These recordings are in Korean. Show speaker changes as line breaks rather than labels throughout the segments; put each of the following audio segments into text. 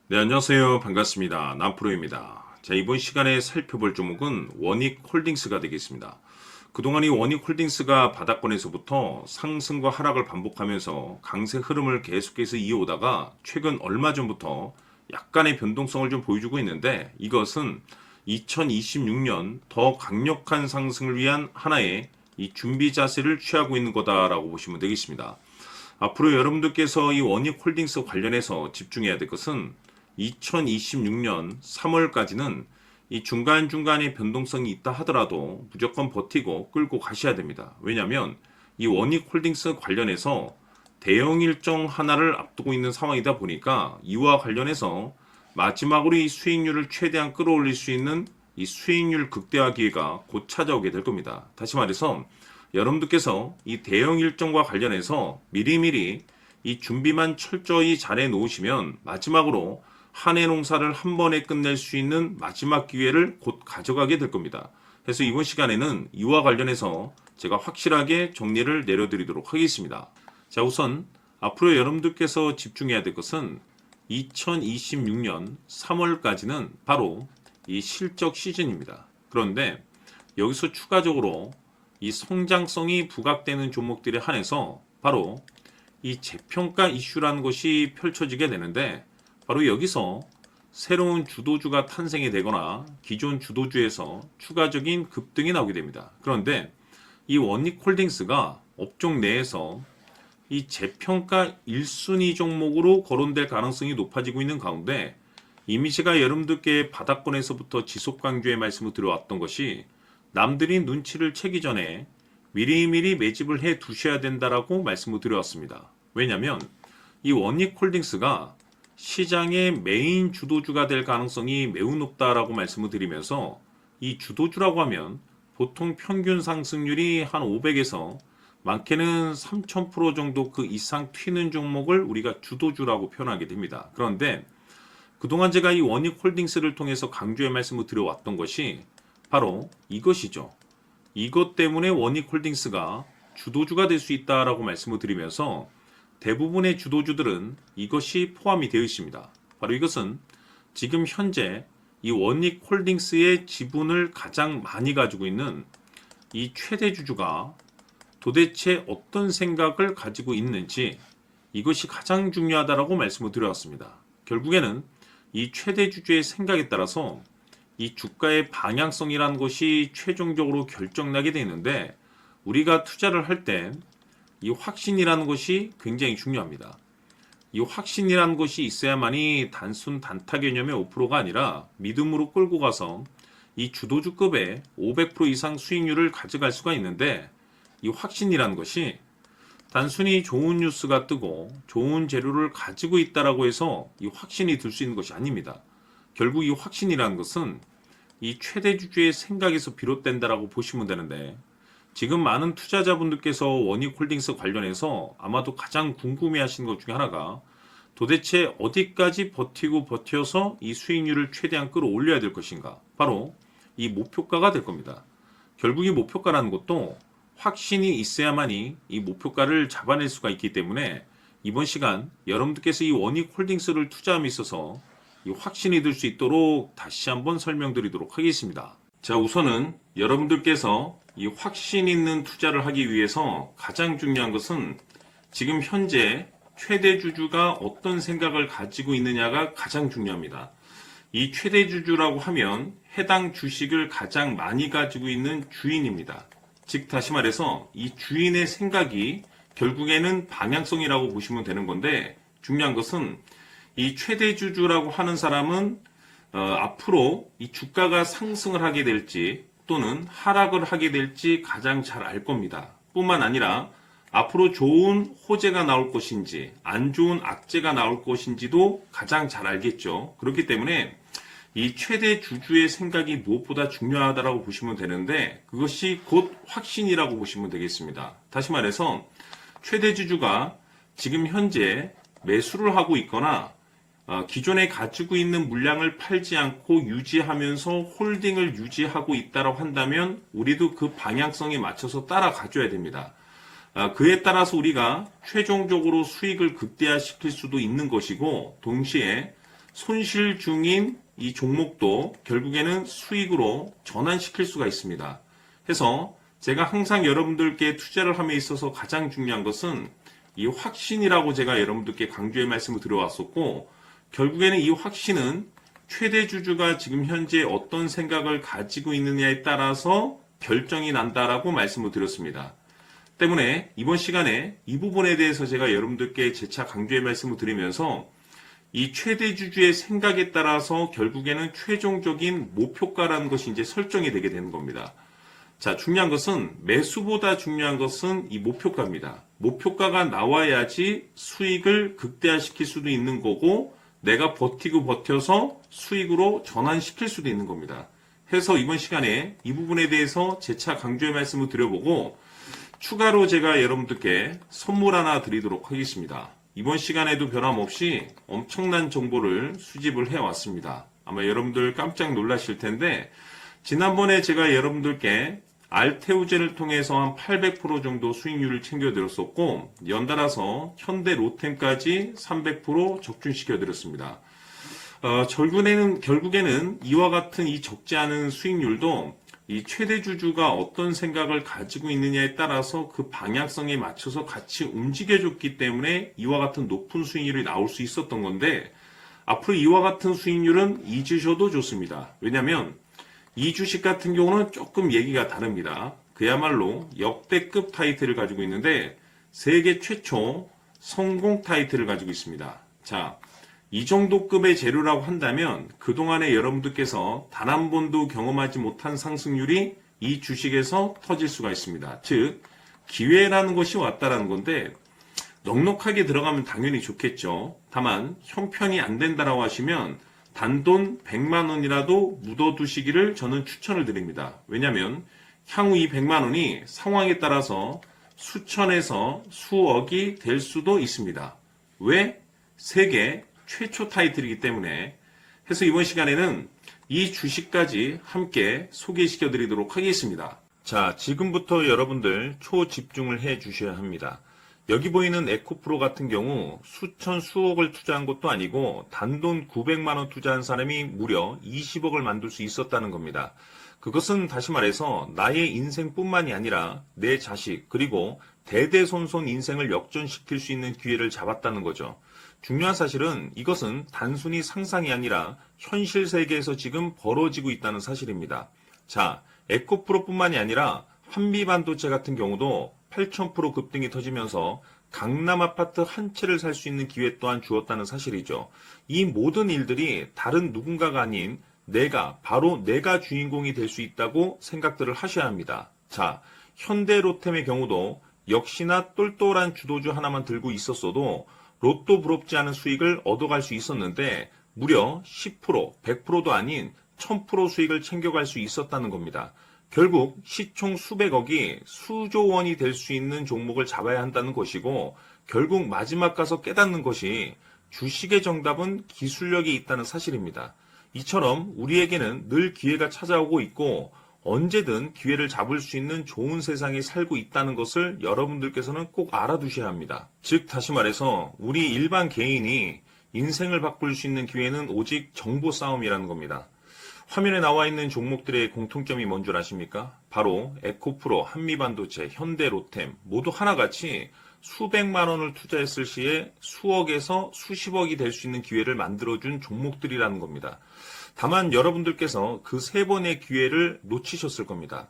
네, 안녕하세요. 반갑습니다. 남프로입니다. 자, 이번 시간에 살펴볼 종목은 원익홀딩스가 되겠습니다. 그동안 이 원익홀딩스가 바닥권에서부터 상승과 하락을 반복하면서 강세 흐름을 계속해서 이어오다가 최근 얼마 전부터 약간의 변동성을 좀 보여주고 있는데, 이것은 2026년 더 강력한 상승을 위한 하나의 이 준비 자세를 취하고 있는 거다라고 보시면 되겠습니다. 앞으로 여러분들께서 이 원익홀딩스 관련해서 집중해야 될 것은 2026년 3월까지는 이 중간중간에 변동성이 있다 하더라도 무조건 버티고 끌고 가셔야 됩니다. 왜냐하면 이 원익홀딩스 관련해서 대형 일정 하나를 앞두고 있는 상황이다 보니까 이와 관련해서 마지막으로 이 수익률을 최대한 끌어올릴 수 있는 이 수익률 극대화 기회가 곧 찾아오게 될 겁니다. 다시 말해서 여러분들께서 이 대형 일정과 관련해서 미리미리 이 준비만 철저히 잘해 놓으시면 마지막으로 한 해 농사를 한 번에 끝낼 수 있는 마지막 기회를 곧 가져가게 될 겁니다. 그래서 이번 시간에는 이와 관련해서 제가 확실하게 정리를 내려드리도록 하겠습니다. 자, 우선 앞으로 여러분들께서 집중해야 될 것은 2026년 3월까지는 바로 이 실적 시즌입니다. 그런데 여기서 추가적으로 이 성장성이 부각되는 종목들에 한해서 바로 이 재평가 이슈라는 것이 펼쳐지게 되는데, 바로 여기서 새로운 주도주가 탄생이 되거나 기존 주도주에서 추가적인 급등이 나오게 됩니다. 그런데 이 원익홀딩스가 업종 내에서 이 재평가 1순위 종목으로 거론될 가능성이 높아지고 있는 가운데, 이미 제가 여러분들께 바닥권에서부터 지속 강조의 말씀을 드려왔던 것이 남들이 눈치를 채기 전에 미리미리 매집을 해 두셔야 된다라고 말씀을 드려왔습니다. 왜냐하면 이 원익홀딩스가 시장의 메인 주도주가 될 가능성이 매우 높다라고 말씀을 드리면서, 이 주도주라고 하면 보통 평균 상승률이 한 500에서 많게는 3000% 정도 그 이상 튀는 종목을 우리가 주도주라고 표현하게 됩니다. 그런데 그동안 제가 이 원익홀딩스를 통해서 강조의 말씀을 드려왔던 것이 바로 이것이죠. 이것 때문에 원익홀딩스가 주도주가 될 수 있다라고 말씀을 드리면서 대부분의 주도주들은 이것이 포함이 되어 있습니다. 바로 이것은 지금 현재 이 원익홀딩스의 지분을 가장 많이 가지고 있는 이 최대 주주가 도대체 어떤 생각을 가지고 있는지, 이것이 가장 중요하다라고 말씀을 드려왔습니다. 결국에는 이 최대 주주의 생각에 따라서 이 주가의 방향성이라는 것이 최종적으로 결정나게 되는데, 우리가 투자를 할 때 이 확신이라는 것이 굉장히 중요합니다. 이 확신이라는 것이 있어야만이 단순 단타 개념의 5%가 아니라 믿음으로 끌고 가서 이 주도주급의 500% 이상 수익률을 가져갈 수가 있는데, 이 확신이라는 것이 단순히 좋은 뉴스가 뜨고 좋은 재료를 가지고 있다라고 해서 이 확신이 들 수 있는 것이 아닙니다. 결국 이 확신이라는 것은 이 최대 주주의 생각에서 비롯된다라고 보시면 되는데, 지금 많은 투자자분들께서 원익홀딩스 관련해서 아마도 가장 궁금해하시는 것 중에 하나가 도대체 어디까지 버티고 버텨서 이 수익률을 최대한 끌어올려야 될 것인가, 바로 이 목표가가 될 겁니다. 결국 이 목표가라는 것도 확신이 있어야만이 이 목표가를 잡아낼 수가 있기 때문에 이번 시간 여러분들께서 이 원익홀딩스를 투자함에 있어서 이 확신이 들 수 있도록 다시 한번 설명드리도록 하겠습니다. 자, 우선은 여러분들께서 이 확신 있는 투자를 하기 위해서 가장 중요한 것은 지금 현재 최대 주주가 어떤 생각을 가지고 있느냐가 가장 중요합니다. 이 최대 주주라고 하면 해당 주식을 가장 많이 가지고 있는 주인입니다. 즉 다시 말해서 이 주인의 생각이 결국에는 방향성이라고 보시면 되는 건데, 중요한 것은 이 최대 주주라고 하는 사람은 앞으로 이 주가가 상승을 하게 될지 또는 하락을 하게 될지 가장 잘 알 겁니다. 뿐만 아니라 앞으로 좋은 호재가 나올 것인지 안 좋은 악재가 나올 것인지도 가장 잘 알겠죠. 그렇기 때문에 이 최대 주주의 생각이 무엇보다 중요하다고 보시면 되는데, 그것이 곧 확신이라고 보시면 되겠습니다. 다시 말해서 최대 주주가 지금 현재 매수를 하고 있거나 기존에 가지고 있는 물량을 팔지 않고 유지하면서 홀딩을 유지하고 있다고 한다면 우리도 그 방향성에 맞춰서 따라가줘야 됩니다. 그에 따라서 우리가 최종적으로 수익을 극대화시킬 수도 있는 것이고, 동시에 손실 중인 이 종목도 결국에는 수익으로 전환시킬 수가 있습니다. 해서 제가 항상 여러분들께 투자를 함에 있어서 가장 중요한 것은 이 확신이라고 제가 여러분들께 강조의 말씀을 드려왔었고, 결국에는 이 확신은 최대 주주가 지금 현재 어떤 생각을 가지고 있느냐에 따라서 결정이 난다라고 말씀을 드렸습니다. 때문에 이번 시간에 이 부분에 대해서 제가 여러분들께 재차 강조의 말씀을 드리면서 이 최대 주주의 생각에 따라서 결국에는 최종적인 목표가라는 것이 이제 설정이 되게 되는 겁니다. 자, 중요한 것은 매수보다 중요한 것은 이 목표가입니다. 목표가가 나와야지 수익을 극대화시킬 수도 있는 거고 내가 버티고 버텨서 수익으로 전환시킬 수도 있는 겁니다. 해서 이번 시간에 이 부분에 대해서 재차 강조의 말씀을 드려보고 추가로 제가 여러분들께 선물 하나 드리도록 하겠습니다. 이번 시간에도 변함없이 엄청난 정보를 수집을 해왔습니다. 아마 여러분들 깜짝 놀라실 텐데 지난번에 제가 여러분들께 알테우제를 통해서 한 800% 정도 수익률을 챙겨드렸었고 연달아서 현대 로템까지 300% 적중시켜드렸습니다. 결국에는 이와 같은 이 적지 않은 수익률도 이 최대 주주가 어떤 생각을 가지고 있느냐에 따라서 그 방향성에 맞춰서 같이 움직여줬기 때문에 이와 같은 높은 수익률이 나올 수 있었던 건데 앞으로 이와 같은 수익률은 잊으셔도 좋습니다. 왜냐하면 이 주식 같은 경우는 조금 얘기가 다릅니다. 그야말로 역대급 타이틀을 가지고 있는데 세계 최초 성공 타이틀을 가지고 있습니다. 자, 이 정도 급의 재료라고 한다면 그동안에 여러분들께서 단 한 번도 경험하지 못한 상승률이 이 주식에서 터질 수가 있습니다. 즉 기회라는 것이 왔다라는 건데 넉넉하게 들어가면 당연히 좋겠죠. 다만 형편이 안 된다라고 하시면 단돈 100만 원이라도 묻어두시기를 저는 추천을 드립니다. 왜냐하면 향후 이 100만 원이 상황에 따라서 수천에서 수억이 될 수도 있습니다. 왜? 세계 최초 타이틀이기 때문에. 해서 이번 시간에는 이 주식까지 함께 소개시켜 드리도록 하겠습니다. 자, 지금부터 여러분들 초집중을 해 주셔야 합니다. 여기 보이는 에코프로 같은 경우 수천 수억을 투자한 것도 아니고 단돈 900만 원 투자한 사람이 무려 20억을 만들 수 있었다는 겁니다. 그것은 다시 말해서 나의 인생뿐만이 아니라 내 자식 그리고 대대손손 인생을 역전시킬 수 있는 기회를 잡았다는 거죠. 중요한 사실은 이것은 단순히 상상이 아니라 현실 세계에서 지금 벌어지고 있다는 사실입니다. 자, 에코프로뿐만이 아니라 한미반도체 같은 경우도 8,000% 급등이 터지면서 강남 아파트 한 채를 살 수 있는 기회 또한 주었다는 사실이죠. 이 모든 일들이 다른 누군가가 아닌 바로 내가 주인공이 될 수 있다고 생각들을 하셔야 합니다. 자, 현대로템의 경우도 역시나 똘똘한 주도주 하나만 들고 있었어도 로또 부럽지 않은 수익을 얻어갈 수 있었는데 무려 10%, 100%도 아닌 1000% 수익을 챙겨갈 수 있었다는 겁니다. 결국 시총 수백억이 수조 원이 될 수 있는 종목을 잡아야 한다는 것이고 결국 마지막 가서 깨닫는 것이 주식의 정답은 기술력이 있다는 사실입니다. 이처럼 우리에게는 늘 기회가 찾아오고 있고 언제든 기회를 잡을 수 있는 좋은 세상에 살고 있다는 것을 여러분들께서는 꼭 알아두셔야 합니다. 즉 다시 말해서 우리 일반 개인이 인생을 바꿀 수 있는 기회는 오직 정보 싸움이라는 겁니다. 화면에 나와 있는 종목들의 공통점이 뭔 줄 아십니까? 바로 에코프로, 한미반도체, 현대로템 모두 하나같이 수백만 원을 투자했을 시에 수억에서 수십억이 될 수 있는 기회를 만들어준 종목들이라는 겁니다. 다만 여러분들께서 그 세 번의 기회를 놓치셨을 겁니다.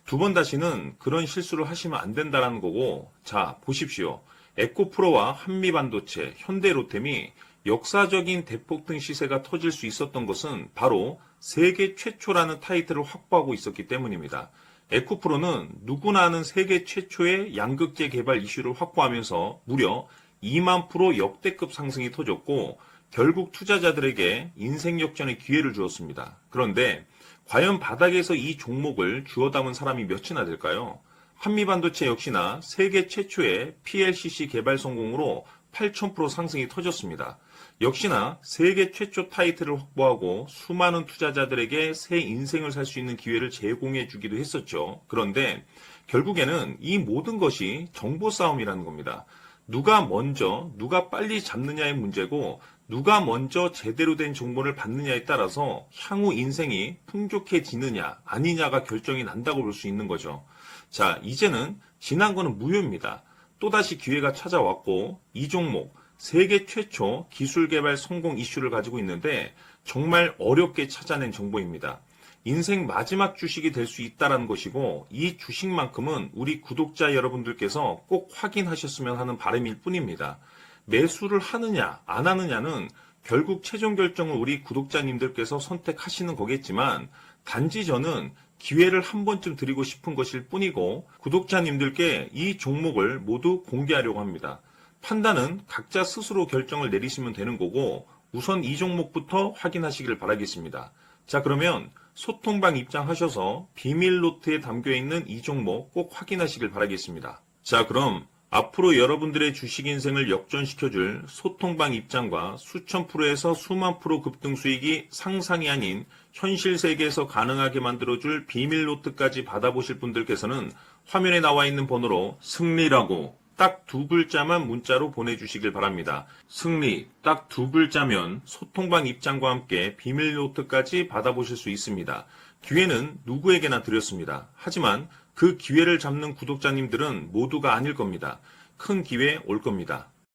두 번 다시는 그런 실수를 하시면 안 된다는 거고, 자 보십시오. 에코프로와 한미반도체, 현대로템이 역사적인 대폭등 시세가 터질 수 있었던 것은 바로 세계 최초라는 타이틀을 확보하고 있었기 때문입니다. 에코프로는 누구나 아는 세계 최초의 양극재 개발 이슈를 확보하면서 무려 2만 % 역대급 상승이 터졌고 결국 투자자들에게 인생 역전의 기회를 주었습니다. 그런데 과연 바닥에서 이 종목을 주워 담은 사람이 몇이나 될까요? 한미반도체 역시나 세계 최초의 PLCC 개발 성공으로 8,000% 상승이 터졌습니다. 역시나 세계 최초 타이틀을 확보하고 수많은 투자자들에게 새 인생을 살 수 있는 기회를 제공해 주기도 했었죠. 그런데 결국에는 이 모든 것이 정보 싸움이라는 겁니다. 누가 먼저, 누가 빨리 잡느냐의 문제고
누가 먼저 제대로 된 정보를 받느냐에 따라서 향후 인생이 풍족해지느냐 아니냐가 결정이 난다고 볼 수 있는 거죠. 자, 이제는 지난 거는 무효입니다. 또다시 기회가 찾아왔고 이 종목 세계 최초 기술 개발 성공 이슈를 가지고 있는데 정말 어렵게 찾아낸 정보입니다. 인생 마지막 주식이 될 수 있다는 것이고 이 주식만큼은 우리 구독자 여러분들께서 꼭 확인하셨으면 하는 바람일 뿐입니다. 매수를 하느냐 안 하느냐는 결국 최종 결정을 우리 구독자님들께서 선택하시는 거겠지만 단지 저는 기회를 한 번쯤 드리고 싶은 것일 뿐이고 구독자님들께 이 종목을 모두 공개하려고 합니다. 판단은 각자 스스로 결정을 내리시면 되는 거고 우선 이 종목부터 확인하시길 바라겠습니다. 자, 그러면 소통방 입장하셔서 비밀 노트에 담겨있는 이 종목 꼭 확인하시길 바라겠습니다. 자, 그럼 앞으로 여러분들의 주식 인생을 역전시켜줄 소통방 입장과 수천 프로에서 수만 프로 급등 수익이 상상이 아닌 현실 세계에서 가능하게 만들어줄 비밀 노트까지 받아보실 분들께서는 화면에 나와 있는 번호로 승리라고 딱 두 글자만 문자로 보내주시길 바랍니다. 승리 딱 두 글자면 소통방 입장과 함께 비밀 노트까지 받아보실 수 있습니다. 기회는 누구에게나 드렸습니다. 하지만 그 기회를 잡는 구독자님들은 모두가 아닐 겁니다. 큰 기회 올 겁니다.